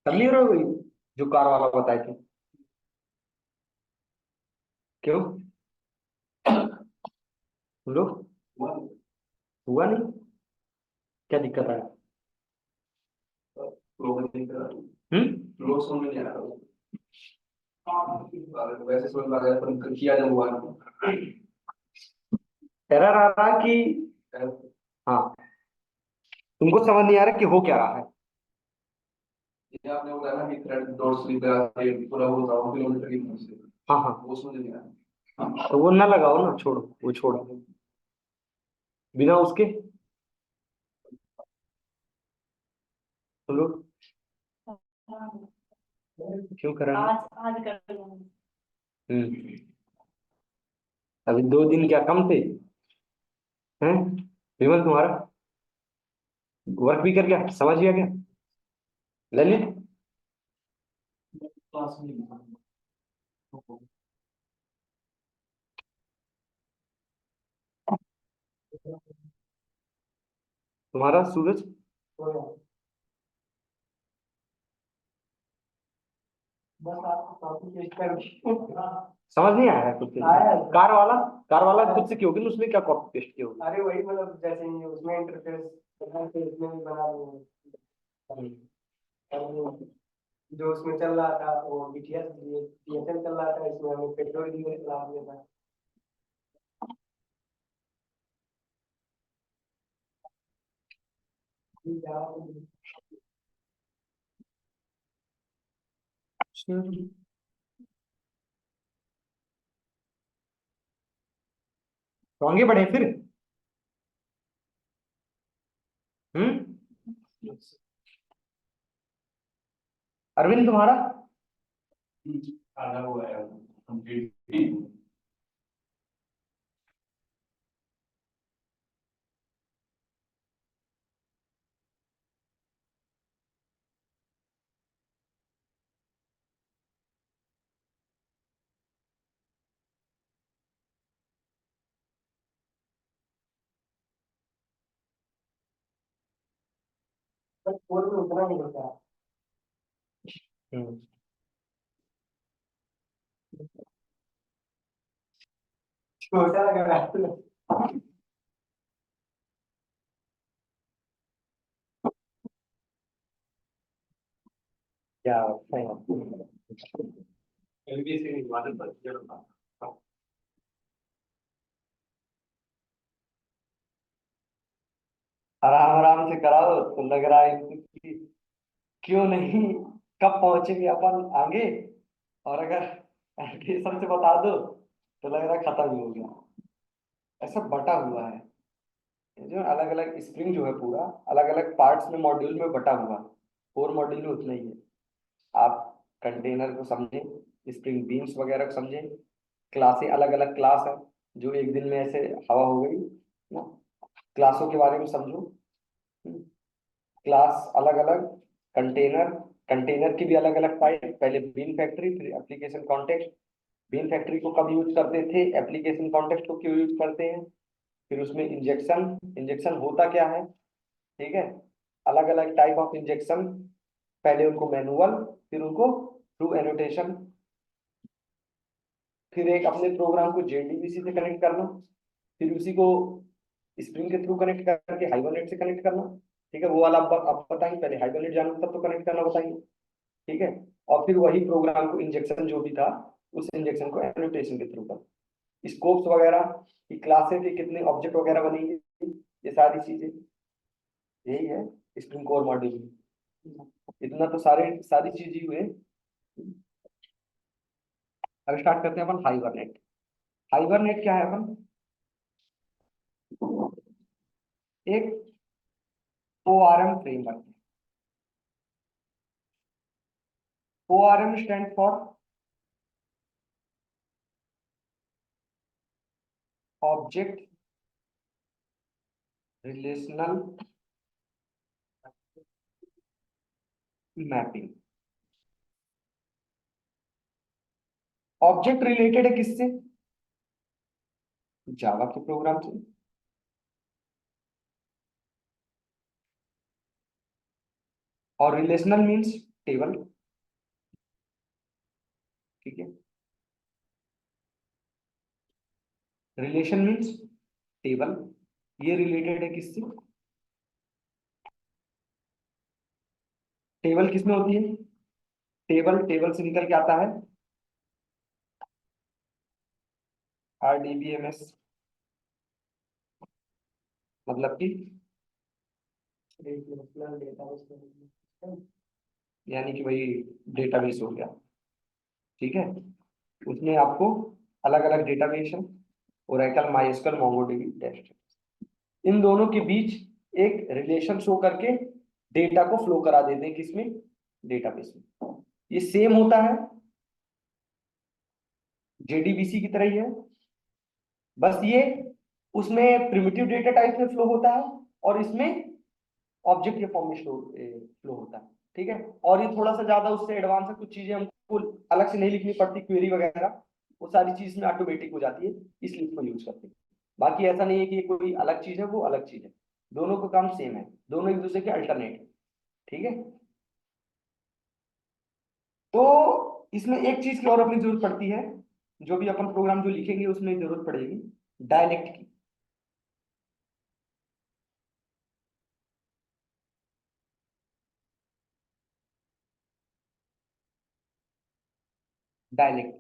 कर नहीं रहे हो वही जो कार वाला बताए थे? क्यों? बोलो। हुआ नहीं? क्या दिक्कत है? हम्म। वैसे समझ में आ गया पर किया जब हुआ एरर आ रहा कि? हाँ। तुमको समझ नहीं आ रहा कि हो क्या रहा है? ये आपने बोला ना कि थ्रेड डॉट स्लिप पूरा वो 1,000 किलोमीटर की दूरी से। हाँ हाँ, वो समझ नहीं आया। तो वो ना लगाओ ना, छोड़ो वो छोड़ो। बिना उसके बोलो। क्यों करा? आज आज कर लूंगी। अभी 2 दिन क्या कम थे? हैं? विमल तुम्हारा वर्क भी कर गया, समझ गया क्या? ललित क्लास में तुम्हारा सूरज बस आपको समझ नहीं आया है खुद से? कार वाला खुद से क्यों होगी, उसमें क्या कॉपी पेस्ट किया होगा? अरे वही मतलब जैसे ही उसमें इंटरफेस इसमें भी बना दिए। जो उसमें चल रहा था वो बीटीएस बीएसएन चल रहा था, इसमें हमें पेट्रोल डीजल चला दिया था। तो आगे बढ़े फिर। हम्म। अरविंद तुम्हारा आधा हुआ है कंप्लीट। बस कोड में उतना नहीं होता। हम्म। छोटा लग रहा है। क्या सही एलबीसी नहीं मालूम पर आराम आराम से कराओ तो लग रहा है कि क्यों नहीं, कब पहुंचेंगे अपन आगे। और अगर एप्लीकेशन से बता दो तो लग रहा है खत्म ही हो गया। ऐसा बटा हुआ है ये जो अलग अलग स्प्रिंग जो है पूरा अलग अलग पार्ट्स में मॉड्यूल में बटा हुआ है। कोर मॉड्यूल में उतना ही है। आप कंटेनर को समझें, स्प्रिंग बीन्स वगैरह को समझें। क्लासें अलग अलग क्लास है जो एक दिन में ऐसे हवा हो गई ना। क्लासों के बारे में समझो। क्लास अलग अलग। कंटेनर, कंटेनर की भी अलग अलग टाइप, पहले बीन फैक्ट्री फिर एप्लीकेशन कॉन्टेक्स्ट। बीन फैक्ट्री को कब यूज करते थे, एप्लीकेशन कॉन्टेक्स्ट को क्यों यूज करते हैं, फिर उसमें इंजेक्शन, इंजेक्शन होता क्या है, ठीक है। अलग अलग टाइप ऑफ इंजेक्शन, पहले उनको मैनुअल फिर उनको थ्रू एनोटेशन, फिर एक अपने प्रोग्राम को जेडीबीसी से कनेक्ट करना, फिर उसी को स्प्रिंग के थ्रू कनेक्ट करके हाइबरनेट से कनेक्ट करना। ठीक है, वो वाला आप बताएंगे, पहले हाइबरनेट जाना तब तो कनेक्ट करना बताएंगे। ठीक है। और फिर वही प्रोग्राम को इंजेक्शन जो भी था उस इंजेक्शन को एनोटेशन के थ्रू कर स्कोप्स वगैरह की क्लासेस के कितने ऑब्जेक्ट वगैरह बनेंगे, ये सारी चीजें यही है स्प्रिंग कोर मॉड्यूल। इतना तो सारे सारी चीज ही हुए। अब स्टार्ट करते हैं अपन हाइबरनेट। हाइबरनेट क्या है अपन? एक ORM framework. ORM stand for object relational mapping. Object related है किससे? जावा के प्रोग्राम से। और रिलेशनल मींस टेबल, ठीक है। रिलेशन मीन्स टेबल, ये रिलेटेड है किससे? टेबल किसमें होती है? टेबल, टेबल से निकल के आता है RDBMS, मतलब कि यानी कि भाई डेटाबेस हो गया, ठीक है। उसमें आपको अलग अलग डेटाबेस है, ओरेकल, माइस्क्ल, मोंगोडीबी, टेस्ट, इन दोनों के बीच एक रिलेशन शो करके डेटा को फ्लो करा देते हैं किसमें? डेटाबेस में। ये सेम होता है JDBC की तरह ही है, बस ये उसमें प्रिमिटिव डेटा टाइप में फ्लो होता है और इसमें ऑब्जेक्ट के फॉर्म में फ्लो होता है, ठीक है। और ये थोड़ा सा ज्यादा उससे एडवांस है, कुछ चीजें हमको अलग से नहीं लिखनी पड़ती, क्वेरी वगैरह वो सारी चीज में ऑटोमेटिक हो जाती है, इसलिए इसको यूज करते हैं। बाकी ऐसा नहीं है कि ये कोई अलग चीज है वो अलग चीज है, दोनों का काम सेम है, दोनों एक दूसरे के अल्टरनेट है, ठीक है। तो इसमें एक चीज की और अपनी जरूरत पड़ती है, जो भी अपन प्रोग्राम जो लिखेंगे उसमें जरूरत पड़ेगी डायलेक्ट की। डायलेक्ट,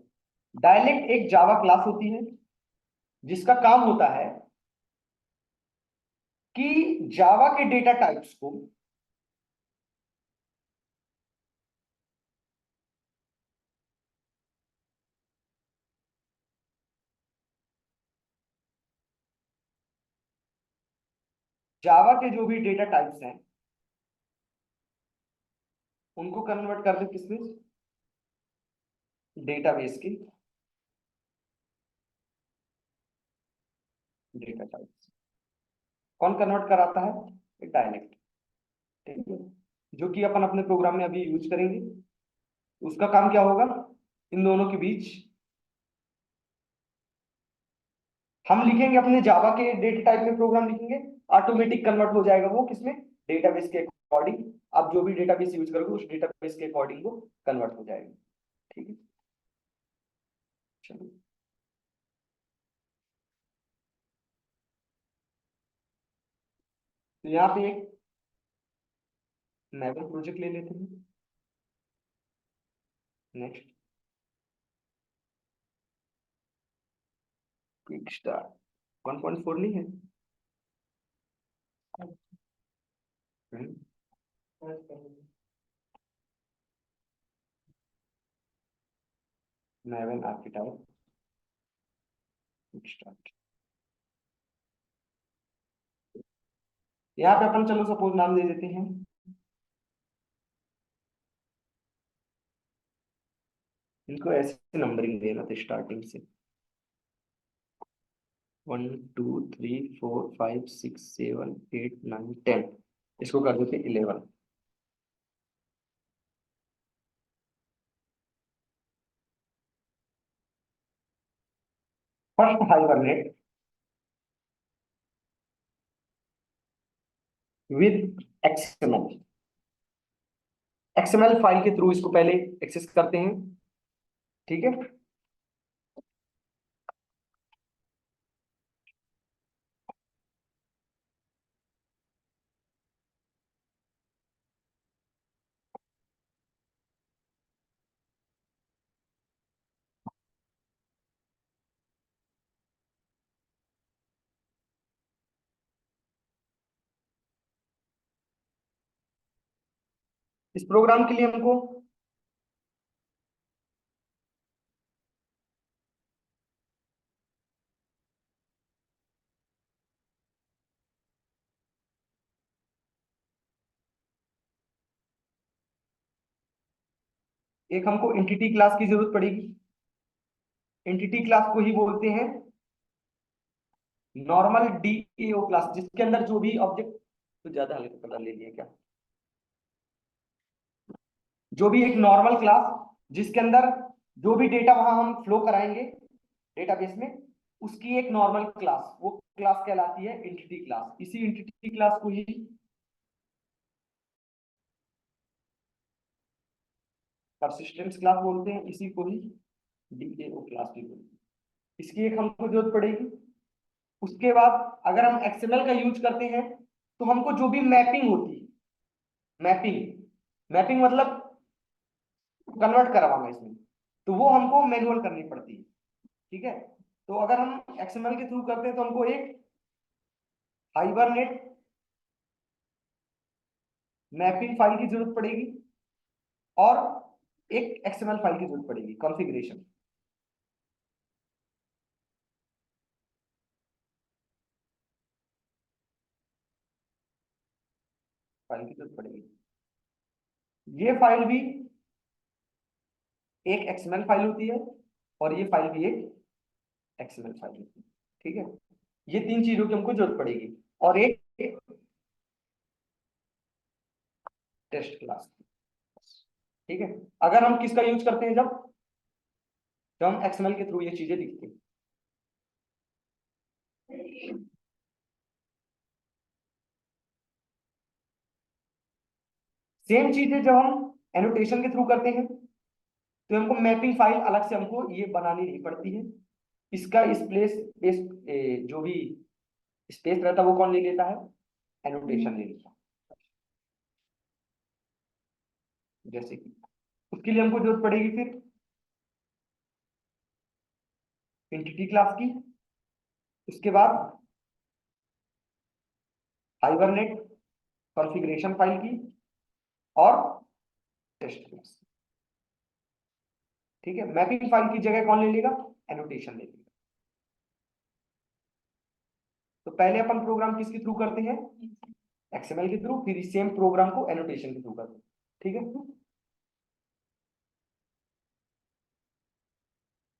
डायलेक्ट एक जावा क्लास होती है जिसका काम होता है कि जावा के डेटा टाइप्स को, जावा के जो भी डेटा टाइप्स हैं उनको कन्वर्ट कर दे किसमें? डेटाबेस की डेटा टाइप्स। कौन कन्वर्ट कराता है? डायलेक्ट, ठीक है, जो कि अपन अपने प्रोग्राम में अभी यूज करेंगे। उसका काम क्या होगा? इन दोनों के बीच हम लिखेंगे अपने जावा के डेटा टाइप में प्रोग्राम लिखेंगे, ऑटोमेटिक कन्वर्ट हो जाएगा वो किसमें? डेटाबेस के अकॉर्डिंग। आप जो भी डेटाबेस यूज करोगे उस डेटाबेस के अकॉर्डिंग वो कन्वर्ट हो जाएगा, ठीक है। चलो, तो यहाँ पे एक मैवर प्रोजेक्ट ले लेते हैं। नेक्स्ट, क्विक स्टार्ट 1.4 नहीं है? हम्म, 11 आर्किटाइप, क्विक स्टार्ट। यहाँ पे अपन चलो सपोज नाम दे देते हैं, इनको ऐसे नंबरिंग देना था स्टार्टिंग से, 1 2 3 4 5 6 7 8 9 10, इसको कर देते 11। First hibernate with XML, XML file के थ्रू इसको पहले एक्सेस करते हैं, ठीक है। इस प्रोग्राम के लिए हमको एक हमको एंटिटी क्लास की जरूरत पड़ेगी। एंटिटी क्लास को ही बोलते हैं नॉर्मल DAO क्लास, जिसके अंदर जो भी ऑब्जेक्ट, तो ज्यादा हल्का कलर ले लिया क्या, जो भी एक नॉर्मल क्लास जिसके अंदर जो भी डेटा वहां हम फ्लो कराएंगे डेटाबेस में, उसकी एक नॉर्मल क्लास, वो क्लास कहलाती है एंटिटी क्लास। इसी एंटिटी क्लास को ही परसिस्टेंस क्लास बोलते हैं इसी को ही, DAO क्लास भी बोलते हैं। इसकी एक हमको जरूरत पड़ेगी। उसके बाद अगर हम XML का यूज करते हैं तो हमको जो भी मैपिंग होती है, मैपिंग मैपिंग मतलब कन्वर्ट करवाना इसमें, तो वो हमको मैनुअल करनी पड़ती है। ठीक है, तो अगर हम XML के थ्रू करते हैं तो हमको एक हाइबरनेट मैपिंग फाइल की जरूरत पड़ेगी और एक XML फाइल की जरूरत पड़ेगी कॉन्फ़िगरेशन। फाइल की जरूरत पड़ेगी। ये फाइल भी एक XML फाइल होती है और ये फाइल भी एक XML फाइल होती है। ठीक है, ये तीन चीजों की हमको जरूरत पड़ेगी और एक टेस्ट क्लास। ठीक है, अगर हम किसका यूज करते हैं, जब हम XML के थ्रू ये चीजें लिखते हैं। सेम चीज है जब हम एनोटेशन के थ्रू करते हैं तो हमको मैपिंग फाइल अलग से हमको ये बनानी नहीं पड़ती है। इसका स्पेस जो भी स्पेस रहता है वो कौन ले लेता है, एनोटेशन ले लेता है। जैसे कि उसके लिए हमको जरूरत पड़ेगी फिर एंटिटी क्लास की, उसके बाद हाइबरनेट कॉन्फ़िगरेशन फाइल की और टेस्ट क्लास। ठीक है, मैपिंग फाइल की जगह कौन ले लेगा, एनोटेशन ले लेगा। तो पहले अपन प्रोग्राम किसके थ्रू करते हैं, XML के थ्रू, फिर सेम प्रोग्राम को एनोटेशन के थ्रू करते हैं। ठीक है,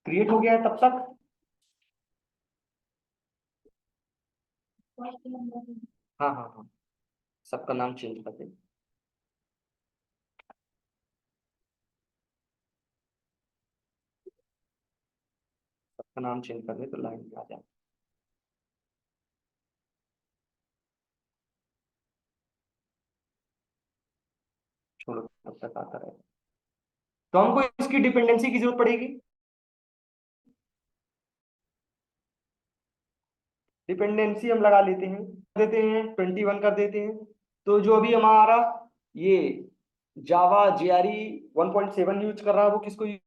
क्रिएट हो गया है तब तक। हाँ हाँ हाँ, सबका नाम चेंज कर दें। सबका नाम चेंज कर दे तो लाइन में आ जाए। छोड़ो, तब तक आता रहेगा। तो हमको इसकी डिपेंडेंसी की जरूरत पड़ेगी। डिपेंडेंसी हम लगा लेते हैं, देते हैं 21 कर देते हैं। तो जो अभी हमारा ये जावा JRE 1.7 यूज कर रहा है वो किसको यूज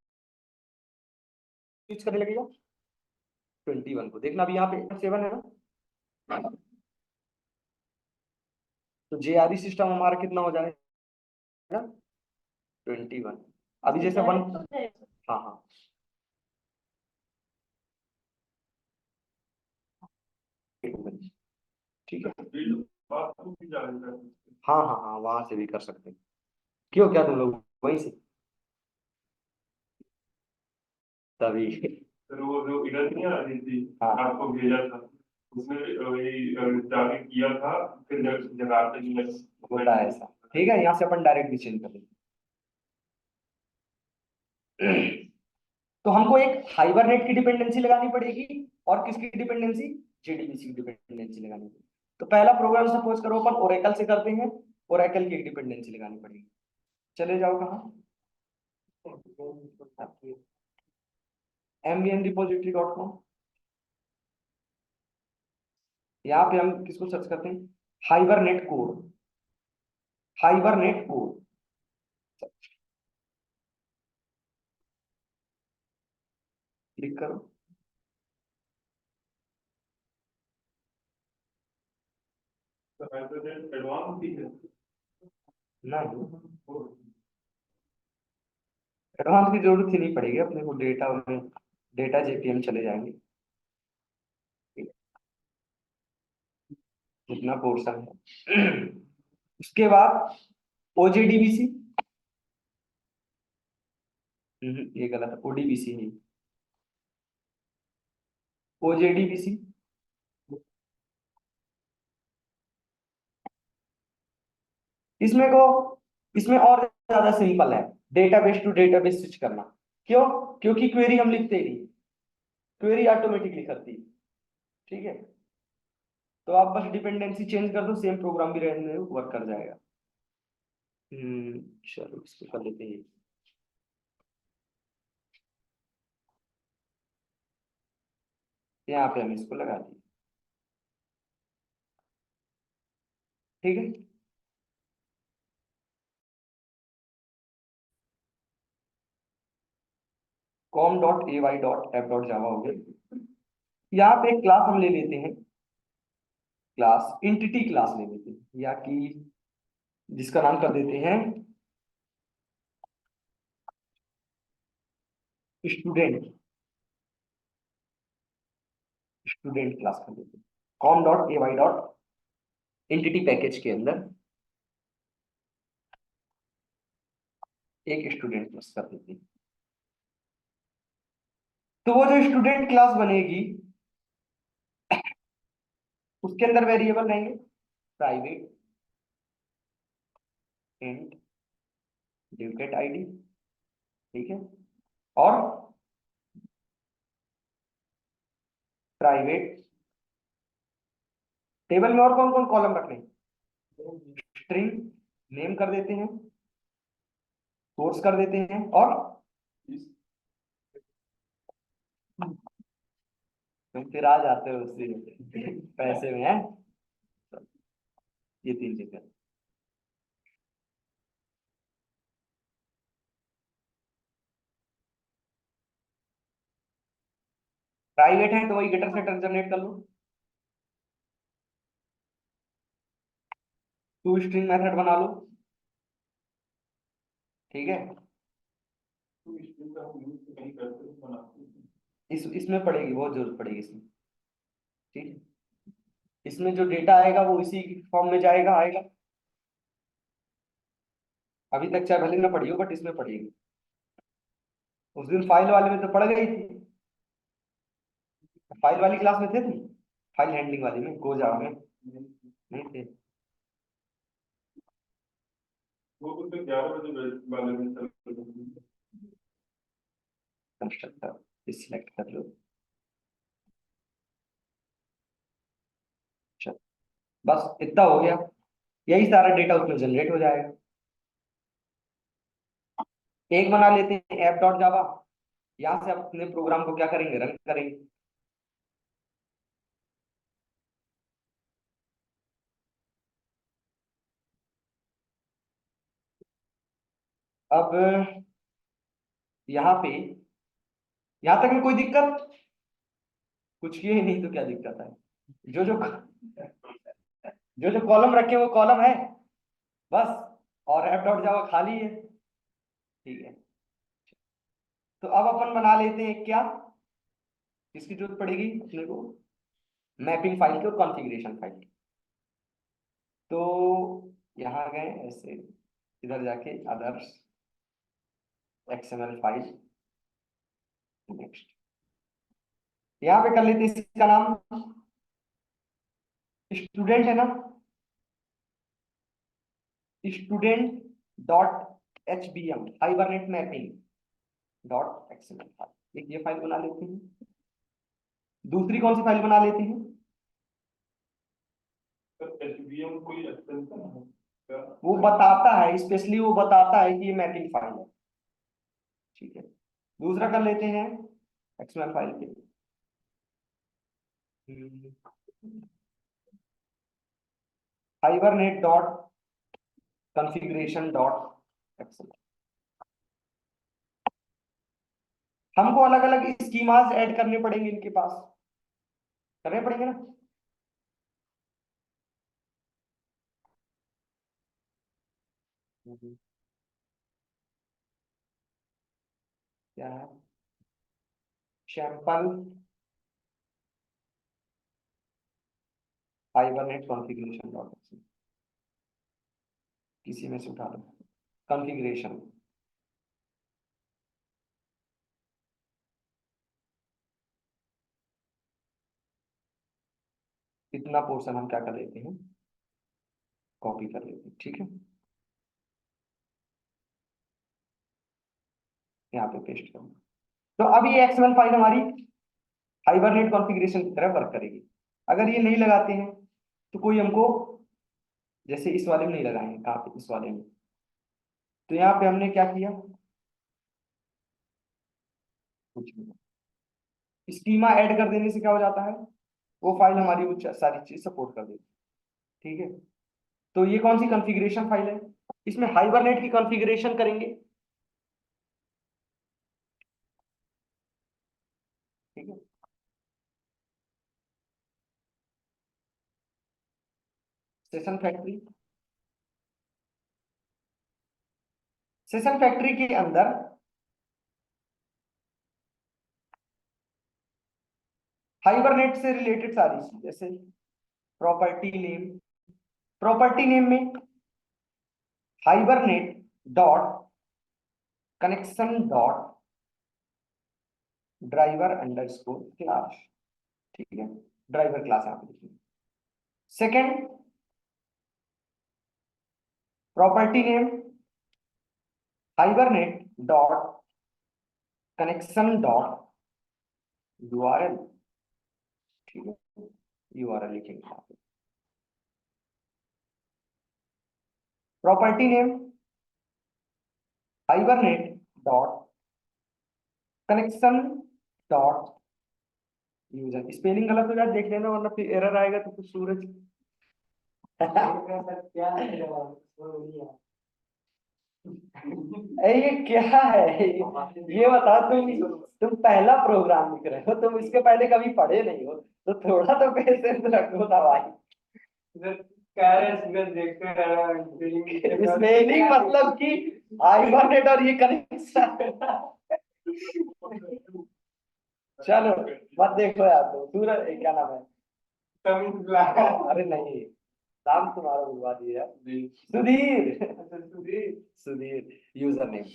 करने लगेगा, 21 को। देखना अभी यहाँ पे 7 है ना, तो JRE सिस्टम हमारा कितना हो जाएगा, 21। अभी जैसे 1, हाँ हाँ ठीक है, हाँ हाँ हाँ वहां से भी कर सकते हैं। क्यों, क्या तुम लोग वहीं से, तभी। फिर वो जो इधर नहीं आ रही थी, हाँ आपको भेजा था, उसमें वही जाके किया था, फिर जगाते नहीं लगे। होता है ऐसा। ठीक है, यहाँ से अपन डायरेक्ट भी चेंज कर देंगे। तो हमको एक हाइबरनेट की डिपेंडेंसी लगानी पड़ेगी और किसकी डिपेंडेंसी, JDBC की डिपेंडेंसी लगानी पड़ेगी। तो पहला प्रोग्राम सपोज करो अपन ओरेकल से करते हैं, ओरेकल की एक डिपेंडेंसी लगानी पड़ेगी। चले जाओ कहाँ, mvnrepository.com। यहाँ पे हम किसको सर्च करते हैं, hibernate code, hibernate code. Click करो। एडवांस भी है। नहीं, एडवांस की जरूरत ही नहीं पड़ेगी अपने को, डेटा में डेटा JPM चले जाएंगे। जितना पोर्शन है। उसके बाद OJDBC, ये गलत है, ODBC है, OJDBC। इसमें को इसमें और ज्यादा सिंपल है, डेटाबेस टू डेटाबेस स्विच करना। क्यों, क्योंकि क्वेरी हम लिखते ही नहीं, क्वेरी ऑटोमेटिकली करती है। ठीक है, तो आप बस डिपेंडेंसी चेंज कर दो, सेम प्रोग्राम भी रहने दो, वर्क कर जाएगा। चलो इसको कर लेते हैं। यहाँ पे हम इसको लगा दिए। ठीक है, com.ay.app.java हो गया। यहाँ पे एक क्लास हम ले लेते हैं, क्लास इंटिटी क्लास ले लेते हैं, या कि जिसका नाम कर देते हैं स्टूडेंट, स्टूडेंट क्लास कर देते हैं। com.ay.entity पैकेज के अंदर एक स्टूडेंट क्लास कर देते हैं। तो वो जो स्टूडेंट क्लास बनेगी उसके अंदर वेरिएबल रहेंगे private int due date ID, ठीक है, और प्राइवेट टेबल में और कौन कौन कॉलम रखने, स्ट्रिंग नेम कर देते हैं, सोर्स कर देते हैं, और तुम फिर आ जाते हो उससे पैसे में है, ये तीन चीजें। प्राइवेट है तो वही गेटर सेटर जनरेट कर लो, टू स्ट्रिंग मेथड बना लो, ठीक है। तो इसमें का हम यूज कहीं करते हैं बनाते हैं। इसमें पड़ेगी, बहुत जरूरत पड़ेगी इसमें, ठीक है। इसमें जो डेटा आएगा वो इसी फॉर्म में जाएगा, आएगा। अभी तक चाहे भले ना पढ़ी हो बट इसमें पढ़ेगी। उस दिन फाइल वाले में तो पढ़ गई थी, फाइल वाली क्लास में थे तुम, फाइल हैंडलिंग वाली में गो जावा में नहीं थे। वो कुछ 11 बजे वाले में चल। कंस्ट्रक्टर सिलेक्ट कर लो, चलो बस इतना हो गया, यही सारा डेटा उसमें जनरेट हो जाएगा। एक बना लेते हैं ऐप डॉट जावा, यहाँ से अपने प्रोग्राम को क्या करेंगे, रन करेंगे। अब यहाँ पे, यहाँ तक में कोई दिक्कत, कुछ किए ही नहीं तो क्या दिक्कत है, जो जो जो जो कॉलम रखे वो कॉलम है बस, और ऐप डॉट जावा खाली है, ठीक है। तो अब अपन बना लेते हैं क्या, किसकी जरूरत पड़ेगी अपने को, मैपिंग फाइल की और कॉन्फ़िगरेशन फाइल की। तो यहाँ गए ऐसे, इधर जाके अदर्स XML फाइल, नेक्स्ट, यहाँ पे कर लेते हैं इसका नाम स्टूडेंट है ना, student dot HBM hibernate mapping dot XML file, एक ये फाइल बना लेते हैं। दूसरी कौन सी फाइल बना लेते हैं, एसवीएम कोई एक्सटेंशन है क्या? वो बताता है, स्पेशली वो बताता है कि ये मैपिंग फाइल है, ठीक है। दूसरा कर लेते हैं XML फाइल के hibernate dot configuration dot XML. हमको अलग अलग स्कीमास ऐड करने पड़ेंगे इनके पास, करने पड़ेंगे ना। क्या है, sample hibernate configuration dot XML, किसी में से उठा लो, कॉन्फ़िगरेशन, इतना पोर्शन हम क्या कर लेते हैं, कॉपी कर लेते हैं, ठीक है। यहाँ पे पेस्ट करूँ, तो अब ये XML फाइल हमारी हाइबरनेट कॉन्फ़िगरेशन की तरह वर्क करेगी। अगर ये नहीं लगाते हैं तो कोई हमको, जैसे इस वाले में नहीं लगाएंगे, कहाँ पे, इस वाले में, तो यहाँ पे हमने क्या किया, कुछ भी नहीं। स्कीमा ऐड कर देने से क्या हो जाता है, वो फाइल हमारी वो सारी चीज सपोर्ट कर देती है। ठीक है, तो ये कौन सी कॉन्फ़िगरेशन फाइल है, इसमें हाइबरनेट की कॉन्फ़िगरेशन करेंगे। ठीक है, सेशन फैक्ट्री, सेशन फैक्ट्री के अंदर हाइबरनेट से रिलेटेड सारी चीज, जैसे प्रॉपर्टी नेम, प्रॉपर्टी नेम में hibernate dot connection dot driver underscore class. ठीक है, ड्राइवर क्लास यहाँ पे लिखिए। Second, property name hibernate dot connection dot URL. ठीक है, यूआरएल लिखेंगे यहाँ पे। Property name hibernate dot connection dot user. Spelling गलत हो जाए देख लेना, वरना फिर एरर आएगा तो कुछ सूरज क्या है ये क्या है, ये बता, तुम पहला प्रोग्राम लिख रहे हो, तुम इसके पहले कभी पढ़े नहीं हो, तो थोड़ा तो पेशेंस रखो ना भाई। स्पेलिंग मतलब कि हाइबरनेट और ये कनेक्शन चलो मत देखो यार, तो सूरज क्या नाम है, अरे नहीं, नाम तुम्हारा बुलवा दिया, सुधीर सुधीर, सुधीर यूजर नेम।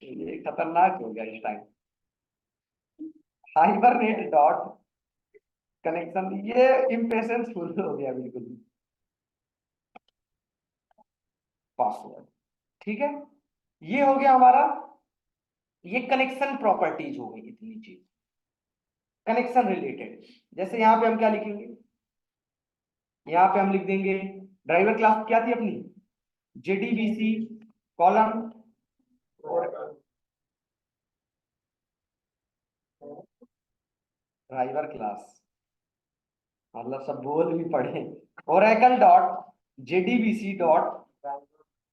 ये खतरनाक हो गया इस टाइम। हाइबरनेट डॉट कनेक्शन, ये इम्पेशेंस फुल हो गया बिल्कुल। पासवर्ड, ठीक है, ये हो गया हमारा, ये कनेक्शन प्रॉपर्टीज हो गई इतनी चीज कनेक्शन रिलेटेड। जैसे यहाँ पे हम क्या लिखेंगे, यहाँ पे हम लिख देंगे ड्राइवर क्लास क्या थी अपनी, जेडीबीसी कॉलम और ड्राइवर क्लास, मतलब सब बोल भी पढ़े, Oracle dot JDBC dot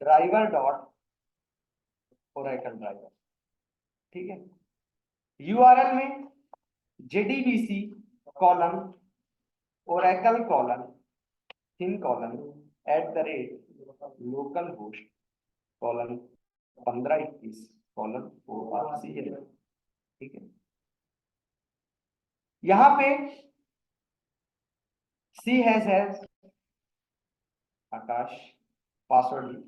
driver dot Oracle driver. ठीक है, यूआरएल में JDBC column Oracle column thin column @ local host column 1521 column ORC है। ठीक है, यहाँ पे C हैश आकाश पासवर्ड,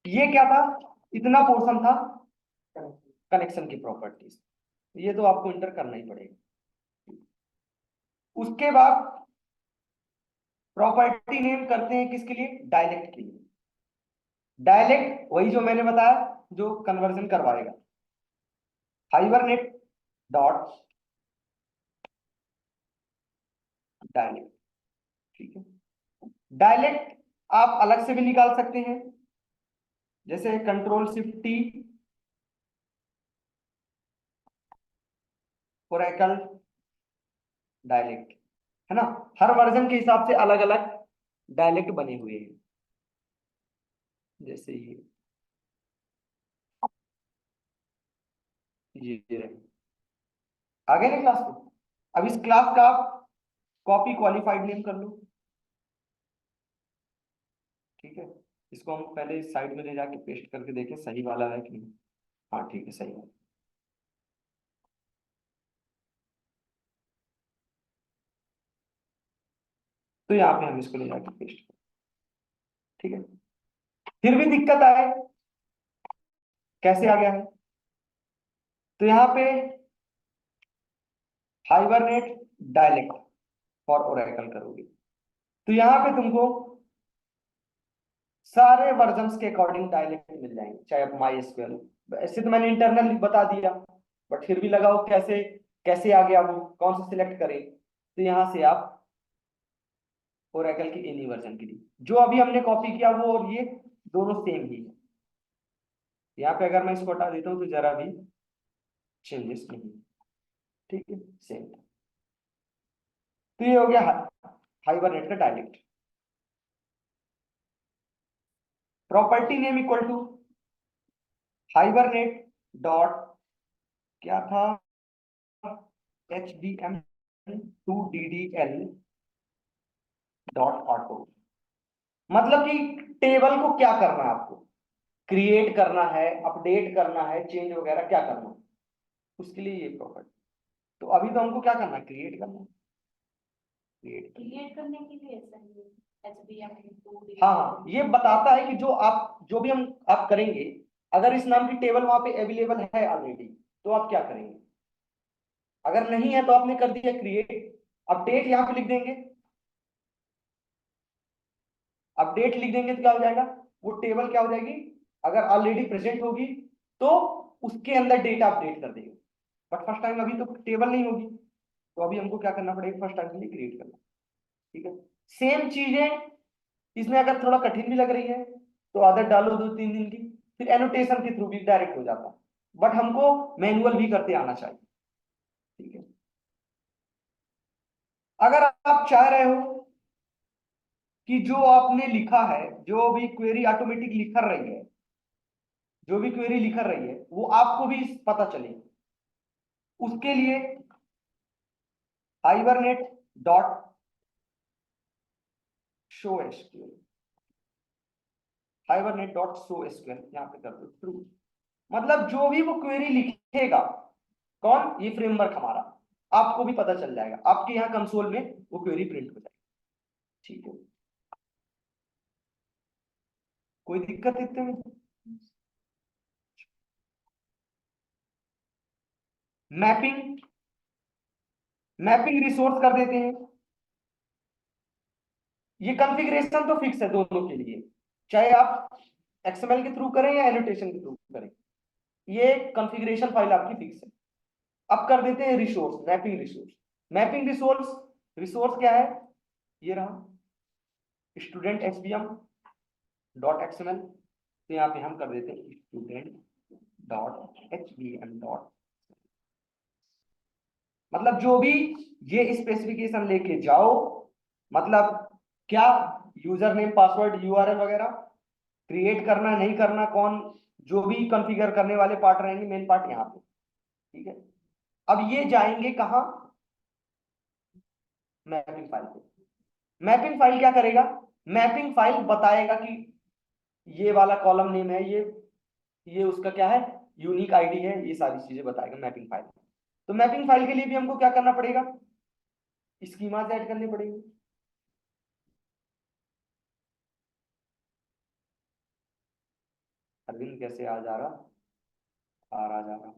ये क्या था, इतना पोर्शन था कनेक्शन की प्रॉपर्टीज, ये तो आपको इंटर करना ही पड़ेगा। उसके बाद प्रॉपर्टी नेम करते हैं किसके लिए, डायलेक्ट के लिए। डायलेक्ट वही जो मैंने बताया, जो कन्वर्जन करवाएगा, हाइबरनेट डॉट डायलेक्ट। ठीक है, डायलेक्ट आप अलग से भी निकाल सकते हैं, जैसे कंट्रोल-Shift-T ओरेकल डायलेक्ट, है ना, हर वर्जन के हिसाब से अलग अलग डायलेक्ट बने हुए हैं। जैसे ये आ गए ना क्लास को। अब इस क्लास का आप कॉपी क्वालिफाइड नेम कर लो। ठीक है, इसको हम पहले साइड में ले जाके पेस्ट करके देखें सही वाला है कि नहीं। हाँ ठीक है, सही है। तो यहाँ पे हम इसको ले जाके पेस्ट करें। ठीक है, फिर भी दिक्कत आए, कैसे आ गया है, तो यहाँ पे हाइबरनेट डायलेक्ट फॉर ओरेकल करोगे, तो यहाँ पे तुमको सारे वर्जन्स के अकॉर्डिंग डायलेक्ट मिल जाएंगे, चाहे आप माई एसक्यूएल, ऐसे तो मैंने इंटरनल बता दिया, बट फिर भी लगाओ कैसे कैसे आ गया, वो कौन सा सिलेक्ट करें, तो यहाँ से आप ओरेकल के एनी वर्जन के लिए जो अभी हमने कॉपी किया वो और ये दोनों सेम ही है। यहाँ पे अगर मैं इसको हटा देता हूँ तो जरा भी चेंजेस नहीं। ठीक है, सेम। तो ये हो गया हाइबरनेट का dialect. Property name equal to Hibernate dot क्या था, HBM2DDL डॉट ऑटो। मतलब कि टेबल को क्या करना है आपको, क्रिएट करना है, अपडेट करना है, चेंज वगैरह क्या करना है, उसके लिए ये प्रॉपर्टी। तो अभी तो हमको क्या करना है, क्रिएट करना है। क्रिएट करने के लिए सही HBM हाँ, ये बताता है कि जो भी हम आप करेंगे, अगर इस नाम की टेबल वहां पे अवेलेबल है ऑलरेडी तो आप क्या करेंगे, अगर नहीं है तो आपने कर दिया क्रिएट। अपडेट यहाँ पे लिख देंगे, अपडेट लिख देंगे तो क्या हो जाएगा, वो टेबल क्या हो जाएगी, अगर ऑलरेडी प्रेजेंट होगी तो उसके अंदर डेटा अपडेट कर देगा। बट फर्स्ट टाइम अभी तो टेबल नहीं होगी, तो अभी हमको क्या करना पड़ेगा, फर्स्ट टाइम के लिए क्रिएट करना। ठीक है, सेम चीजें इसमें अगर थोड़ा कठिन भी लग रही है तो आदत डालो 2-3 दिन की, फिर एनोटेशन के थ्रू भी डायरेक्ट हो जाता है, बट हमको मैनुअल भी करते आना चाहिए। ठीक है, अगर आप चाह रहे हो कि जो आपने लिखा है, जो भी क्वेरी ऑटोमेटिक लिख कर रही है, जो भी क्वेरी लिख रही है वो आपको भी पता चले, उसके लिए hibernate dot show SQL, hibernate dot show SQL यहाँ पे कर दो ट्रू। मतलब जो भी वो क्वेरी लिखेगा, कौन, ये फ्रेमवर्क हमारा, आपको भी पता चल जाएगा, आपके यहाँ कंसोल में वो क्वेरी प्रिंट हो जाएगी। ठीक है, कोई दिक्कत इतने में। मैपिंग, मैपिंग रिसोर्स कर देते हैं। ये कॉन्फ़िगरेशन तो फिक्स है दोनों के लिए, चाहे आप एक्सएमएल के थ्रू करें या एनोटेशन के थ्रू करें, ये कॉन्फ़िगरेशन फाइल आपकी फिक्स है। अब कर देते हैं resource, mapping resource. Mapping resource, resource क्या है, ये रहा स्टूडेंट एचबीएम डॉट एक्सएमएल। तो यहाँ पे हम कर देते हैं स्टूडेंट डॉट एचबीएम डॉट, मतलब जो भी ये स्पेसिफिकेशन लेके जाओ, मतलब क्या, यूजर नेम पासवर्ड यूआरएल वगैरह क्रिएट करना नहीं करना, कौन, जो भी कॉन्फ़िगर करने वाले पार्ट रहेंगे, मेन पार्ट यहाँ पे। ठीक है, अब ये जाएंगे कहाँ, मैपिंग फाइल पे। मैपिंग फाइल क्या करेगा, मैपिंग फाइल बताएगा कि ये वाला कॉलम नेम है, ये उसका क्या है, यूनिक आईडी है, ये सारी चीजें बताएगा मैपिंग फाइल। तो मैपिंग फाइल के लिए भी हमको क्या करना पड़ेगा, स्कीमास ऐड करने पड़ेंगे। अरविंद कैसे आ जा रहा, आ रहा जा रहा।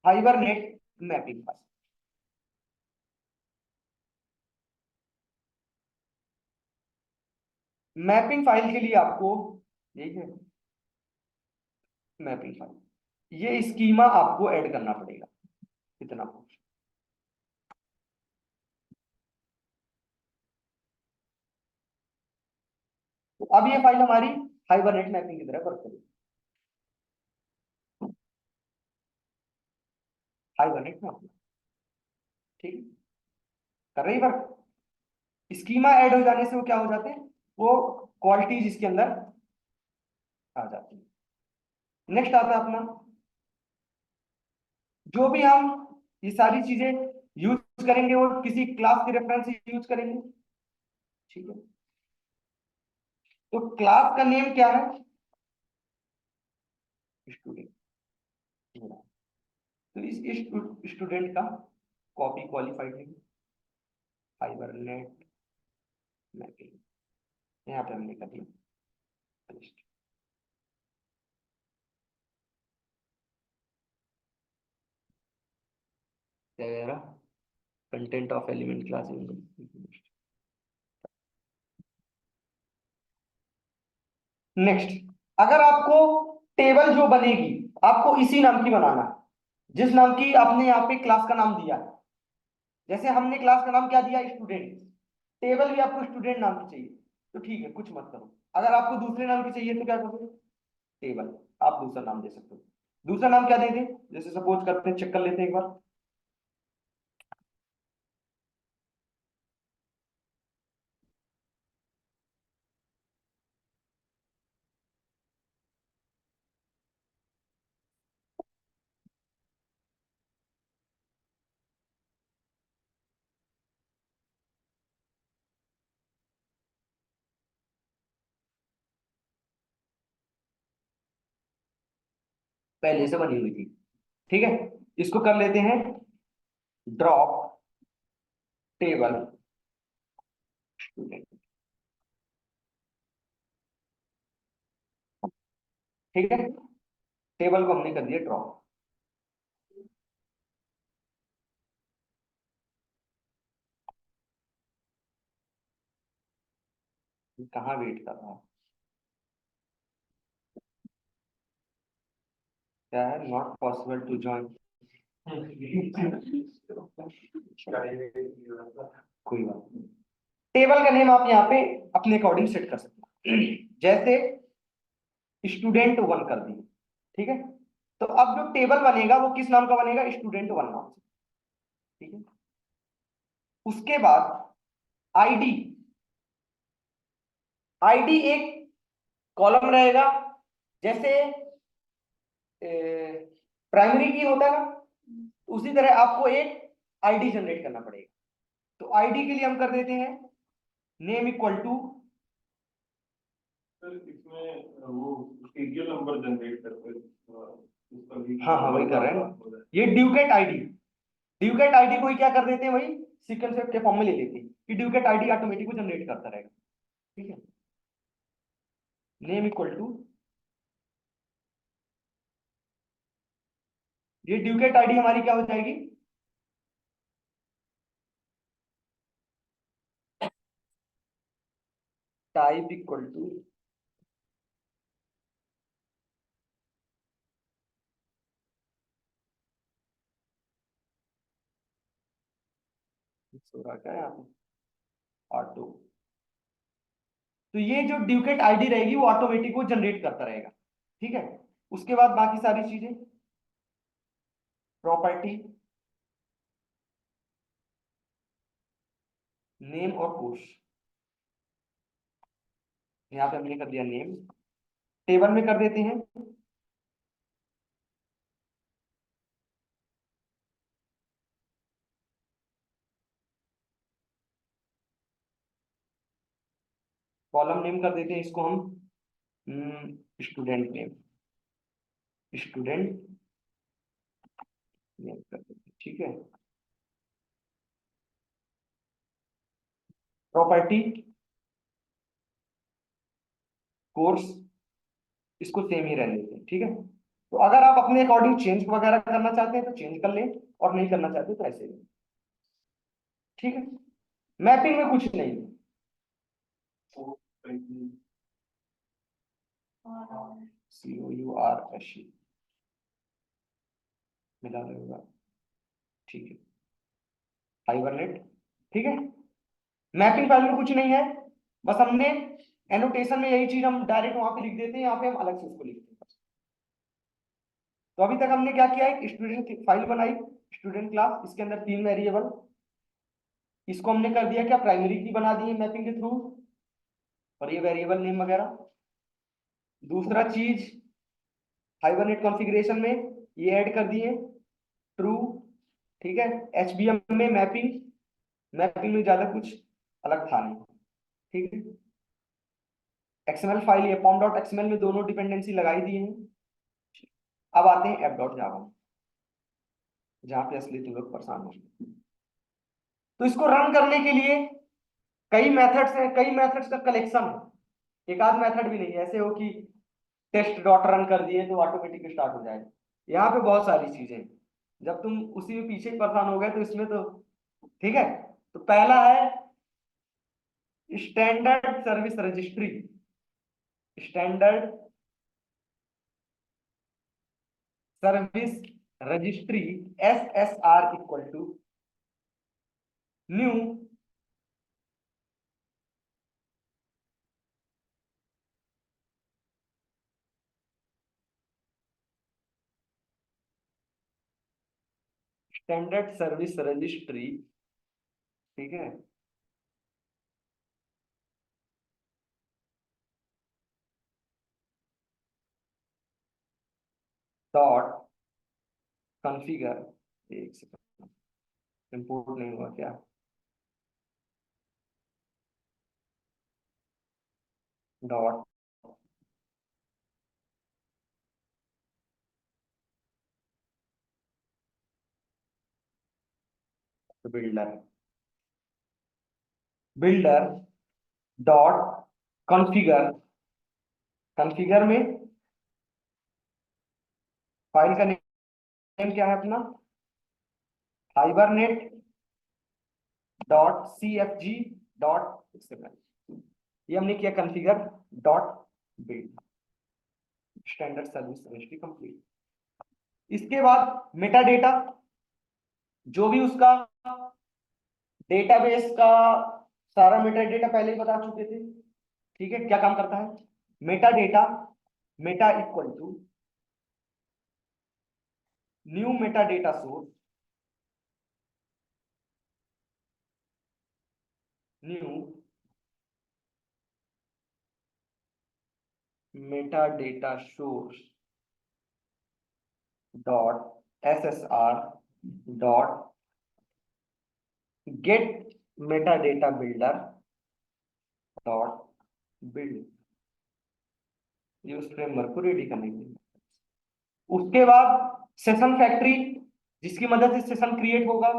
Hibernate mapping file, mapping file के लिए आपको, ठीक है, मैपिंग फाइल, ये स्कीमा आपको ऐड करना पड़ेगा, इतना कुछ। तो अब ये फाइल हमारी हाइबरनेट मैपिंग की तरह वर्क करेगी, हाइबरनेट मैपिंग। ठीक है, कर रही वर्क। स्कीमा ऐड हो जाने से वो क्या हो जाते हैं, वो क्वालिटीज इसके अंदर आ जाती है। नेक्स्ट आता है अपना, जो भी हम ये सारी चीजें यूज करेंगे वो किसी क्लास के रेफरेंस से यूज करेंगे। ठीक है, तो क्लास का नेम क्या है, स्टूडेंट। तो इस स्टूडेंट का कॉपी क्वालिफाइड है, हाइबरनेट मैपिंग, यहाँ पे हमने कर दिया। Content of element class. Next, अगर आपको टेबल जो बनेगी आपको इसी नाम की बनाना है, जिस नाम की आपने यहाँ पे क्लास का नाम दिया है। जैसे हमने क्लास का नाम क्या दिया, स्टूडेंट, टेबल भी आपको स्टूडेंट नाम की चाहिए तो ठीक है, कुछ मत करो। अगर आपको दूसरे नाम की चाहिए तो क्या करोगे, टेबल, आप दूसरा नाम दे सकते हो। दूसरा नाम क्या देते हैं, जैसे सपोज करते हैं, चेक कर लेते हैं एक बार। पहले से बनी हुई थी, ठीक है। इसको कर लेते हैं ड्रॉप टेबल स्टूडेंट, ठीक है। टेबल को हमने कर दिया ड्रॉप। कहाँ वेट कर रहा है, क्या है, नॉट पॉसिबल टू ज्वाइन। कोई बात नहीं, टेबल का नेम आप यहाँ पे अपने अकॉर्डिंग सेट कर सकते हैं। जैसे स्टूडेंट वन कर दिए, ठीक है। तो अब जो टेबल बनेगा वो किस नाम का बनेगा, स्टूडेंट वन नाम से, ठीक है। उसके बाद आईडी, आईडी एक कॉलम रहेगा, जैसे प्राइमरी की होता है ना, उसी तरह आपको एक आईडी जनरेट करना पड़ेगा। तो आईडी के लिए हम कर देते हैं नेम इक्वल टू, सर इसमें वो सीरियल नंबर जनरेट करते हैं, उसका भी हाँ हाँ वही कर रहे हैं, ये ड्यूकेट आईडी, ड्यूकेट आईडी को ही क्या कर देते हैं, वही सीक्वेंस के फॉर्म में ले लेते हैं कि ड्यूकेट आईडी ऑटोमेटिक जनरेट करता रहेगा, ठीक है। नेम इक्वल टू, ये ड्यूकेट आईडी हमारी क्या हो जाएगी, टाइप इक्वल टू, क्या है यहाँ पे, ऑटो। तो ये जो ड्यूकेट आईडी रहेगी वो ऑटोमेटिक वो जनरेट करता रहेगा, ठीक है। उसके बाद बाकी सारी चीजें, प्रॉपर्टी, नेम और कोर्स, यहाँ पे हमने कर दिया नेम, टेबल में कर देते हैं कॉलम नेम, कर देते हैं इसको हम स्टूडेंट नेम, स्टूडेंट नेम कर देते हैं, ठीक है। प्रॉपर्टी, कोर्स, इसको सेम ही रहने देते हैं, ठीक है। तो अगर आप अपने अकॉर्डिंग चेंज वगैरह करना चाहते हैं तो चेंज कर लें, और नहीं करना चाहते तो ऐसे ही, ठीक है। मैपिंग में कुछ नहीं है, COURS मिला रहेगा, ठीक है, हाइबरनेट, ठीक है। मैपिंग फाइल में कुछ नहीं है, बस हमने एनोटेशन में यही चीज हम डायरेक्ट वहां पे लिख देते हैं, यहाँ पे हम अलग से उसको लिखते हैं। तो अभी तक हमने क्या किया, एक स्टूडेंट फाइल बनाई, स्टूडेंट क्लास, इसके अंदर 3 वेरिएबल, इसको हमने कर दिया क्या, प्राइमरी की बना दी है मैपिंग के थ्रू, और ये वेरिएबल नेम वगैरह। दूसरा चीज, हाइबरनेट कॉन्फ़िगरेशन में ये ऐड कर दिए ट्रू, ठीक है। एचबीएम में मैपिंग, मैपिंग में ज्यादा कुछ अलग था नहीं, ठीक है। एक्सएमएल फाइल, ये पॉम डॉट एक्सएमएल में दोनों डिपेंडेंसी लगाई दी है। अब आते हैं ऐप डॉट जावा, जहां पे असली तुम लोग परेशान हो। तो इसको रन करने के लिए कई मेथड्स हैं, कई मेथड्स का कलेक्शन है, एक आध मेथड भी नहीं है ऐसे हो कि टेस्ट डॉट रन कर दिए तो ऑटोमेटिक स्टार्ट हो जाएगा। यहाँ पे बहुत सारी चीजें हैं, जब तुम उसी में पीछे ही परेशान हो गए तो इसमें तो, ठीक है। तो पहला है standard service registry, standard service registry, SSR equal to new standard service registry, ठीक है, डॉट कॉन्फ़िगर, एक सेकंड, इंपोर्ट नहीं हुआ क्या, dot builder, builder dot configure, configure में फाइल का नेम क्या है अपना, Hibernate dot CFG dot XML, ये हमने किया configure dot build, standard service registry complete. इसके बाद मेटा डेटा, जो भी उसका डेटाबेस का सारा मेटा डेटा पहले ही बता चुके थे, ठीक है, क्या काम करता है, meta data, meta equal to new meta data source, new meta data source dot SSR dot get meta data builder dot build, ये उस फ्रेमवर्क को रेडी करने के लिए। उसके बाद सेशन फैक्ट्री, जिसकी मदद से सेशन क्रिएट होगा।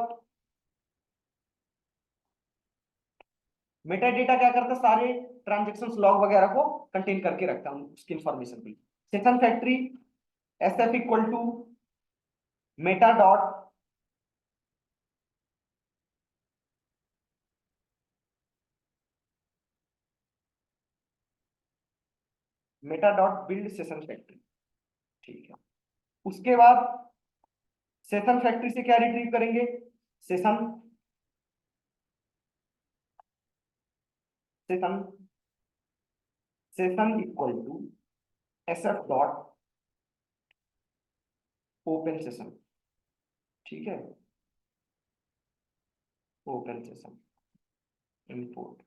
मेटा डेटा क्या करता है, सारे ट्रांजेक्शन लॉग वगैरह को कंटेन करके रखता हूं, उसकी इंफॉर्मेशन भी। Session factory SF equal to meta dot meta dot build session factory, ठीक है। उसके बाद सेशन फैक्ट्री से क्या रिट्रीव करेंगे, session, session, session equal to SF dot open session, ठीक है, ओपन सेशन इंपोर्ट।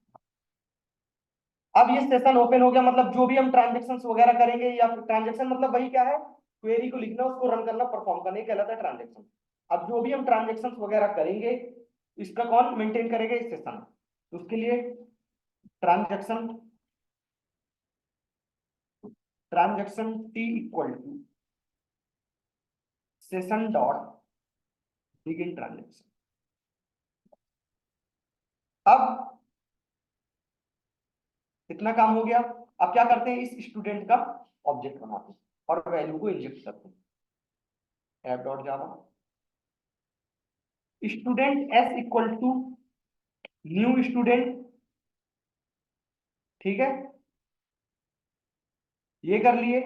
अब ये सेशन ओपन हो गया, मतलब जो भी हम ट्रांजेक्शन वगैरह करेंगे, या फिर ट्रांजेक्शन मतलब वही क्या है, क्वेरी को लिखना, उसको रन करना, परफॉर्म करना, कहलाता है ट्रांजेक्शन। अब जो भी हम ट्रांजेक्शन वगैरह करेंगे, इसका कौन मेंटेन करेगा, इस सेशन, तो उसके लिए transaction, transaction T equal to session dot begin transaction. अब इतना काम हो गया। अब क्या करते हैं, इस स्टूडेंट का ऑब्जेक्ट बनाते हैं और वैल्यू को इंजेक्ट करते हैं, app dot java student S equal to new student, ठीक है, ये कर लिए।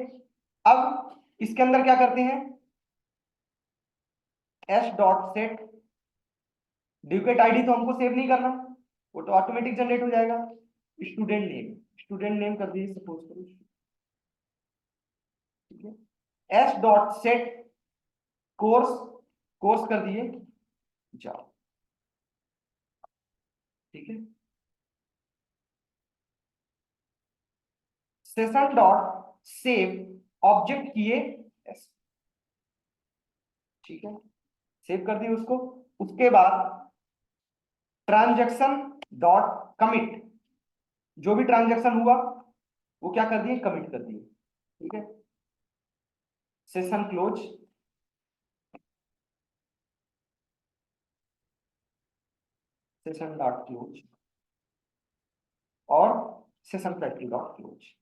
अब इसके अंदर क्या करते हैं, S dot set duplicate ID तो हमको सेव नहीं करना, वो तो ऑटोमेटिक जनरेट हो जाएगा। स्टूडेंट नेम, स्टूडेंट नेम कर दिए सपोज करो, ठीक है। S dot set course, course कर दिए जाओ, ठीक है। सेशन डॉट सेव ऑब्जेक्ट किए S, ठीक है, सेव कर दिए उसको। उसके बाद ट्रांजैक्शन डॉट कमिट, जो भी ट्रांजैक्शन हुआ वो क्या कर दिए, कमिट कर दिए, ठीक है। Session close, session dot close और सेशन फैक्ट्री डॉट क्लोज।